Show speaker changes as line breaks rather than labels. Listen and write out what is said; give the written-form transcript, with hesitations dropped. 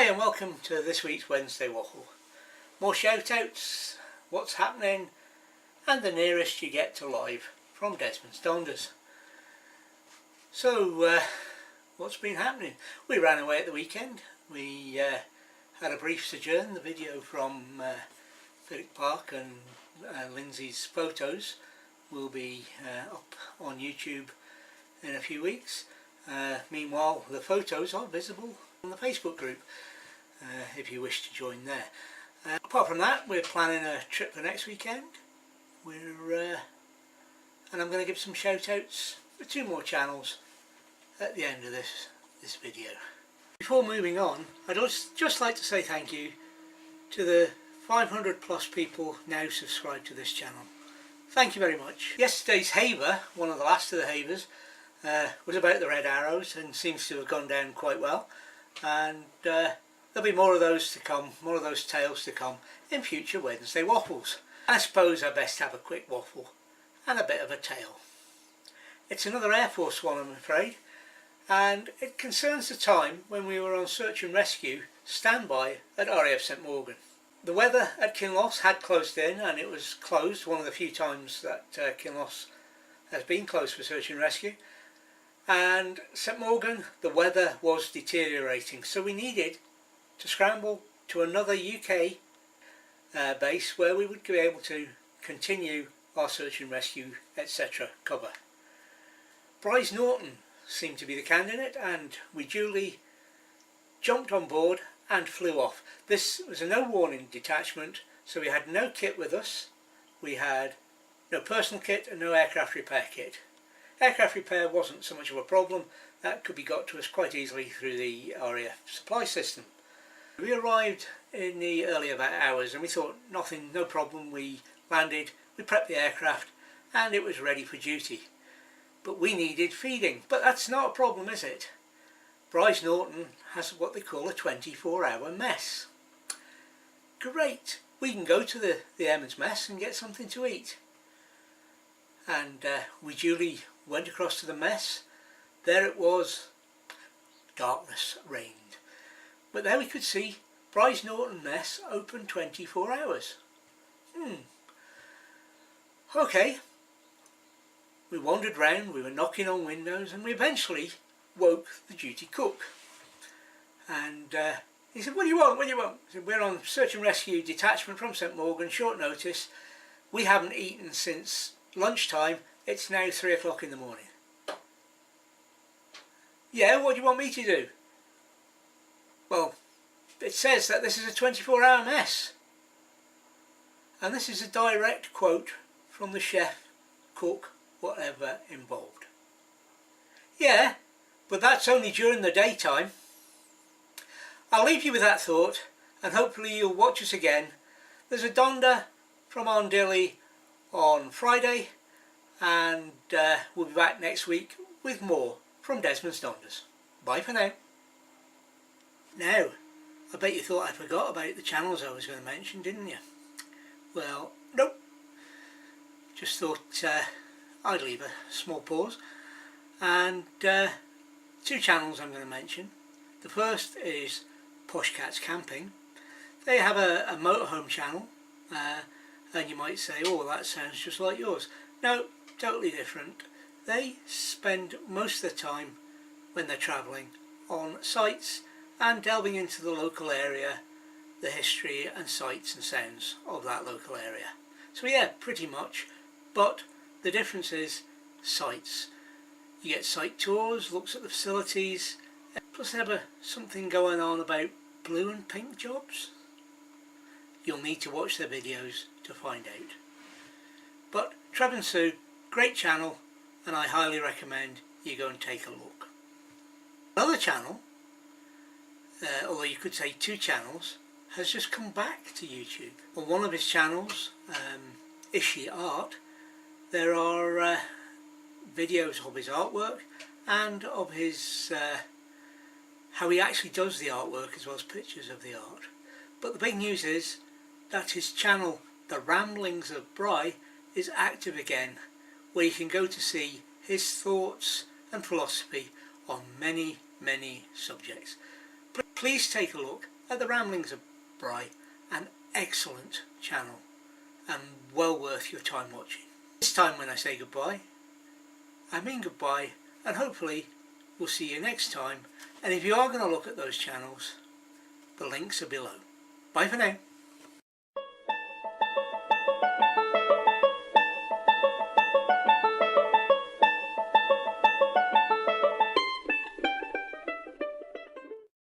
Hi and welcome to this week's Wednesday Waffle. More shoutouts, what's happening and the nearest you get to live from Desmond's Donders. So what's been happening? We ran away at the weekend. We had a brief sojourn. The video from Philip Park and Lindsay's photos will be up on YouTube in a few weeks. Meanwhile, the photos are visible on the Facebook group if you wish to join there. Apart from that, we're planning a trip for next weekend. And I'm going to give some shout outs for two more channels at the end of this video. Before moving on, I'd just like to say thank you to the 500 plus people now subscribed to this channel. Thank you very much. Yesterday's haver, one of the last of the havers, was about the red arrows and seems to have gone down quite well, and there'll be more of those to come, more of those tales to come in future Wednesday waffles. I suppose I best have a quick waffle and a bit of a tale. It's another Air Force one, I'm afraid, and it concerns the time when we were on search and rescue standby at RAF St Morgan. The weather at Kinloss had closed in, and it was closed one of the few times that Kinloss has been closed for search and rescue. And St Morgan, the weather was deteriorating, so we needed to scramble to another UK base where we would be able to continue our search and rescue, etc. cover. Bryce Norton seemed to be the candidate, and we duly jumped on board and flew off. This was a no warning detachment, so we had no kit with us. We had no personal kit and no aircraft repair kit. Aircraft repair wasn't so much of a problem. That could be got to us quite easily through the RAF supply system. We arrived in the early about hours and we thought nothing, no problem. We landed, we prepped the aircraft and it was ready for duty. But we needed feeding. But that's not a problem, is it? Bryce Norton has what they call a 24-hour mess. Great! We can go to the airman's mess and get something to eat. And we duly went across to the mess. There it was. Darkness reigned. But there we could see Bryce Norton mess open 24 hours. Okay. We wandered round, we were knocking on windows, and we eventually woke the duty cook. And he said, what do you want, what do you want? I said, we're on search and rescue detachment from St Morgan, short notice. We haven't eaten since lunchtime. It's now 3 o'clock in the morning. Yeah, what do you want me to do? Well, it says that this is a 24-hour mess. And this is a direct quote from the chef, cook, whatever involved. Yeah, but that's only during the daytime. I'll leave you with that thought, and hopefully you'll watch us again. There's a Donder from Arndilly on Friday, and we'll be back next week with more from Desmond's Donders. Bye for now. Now, I bet you thought I forgot about the channels I was going to mention, didn't you? Well, nope. Just thought I'd leave a small pause. And two channels I'm going to mention. The first is Poshcats Camping. They have a motorhome channel, and you might say, oh, that sounds just like yours. No, totally different. They spend most of the time when they're travelling on sites and delving into the local area, the history and sights and sounds of that local area. So yeah, pretty much, but the difference is sites. You get site tours, looks at the facilities, plus they have something going on about blue and pink jobs. You'll need to watch their videos to find out. But Treb and Sue, great channel, and I highly recommend you go and take a look. Another channel, although you could say two channels, has just come back to YouTube. On one of his channels, ISHI Art, there are videos of his artwork and of his how he actually does the artwork, as well as pictures of the art. But the big news is that his channel, The Ramblings of Bry, is active again, where you can go to see his thoughts and philosophy on many subjects. Please take a look at the Ramblings of Bry, an excellent channel and well worth your time watching. This time when I say goodbye, I mean goodbye, and hopefully we'll see you next time. And if you are going to look at those channels, the links are below. Bye for now.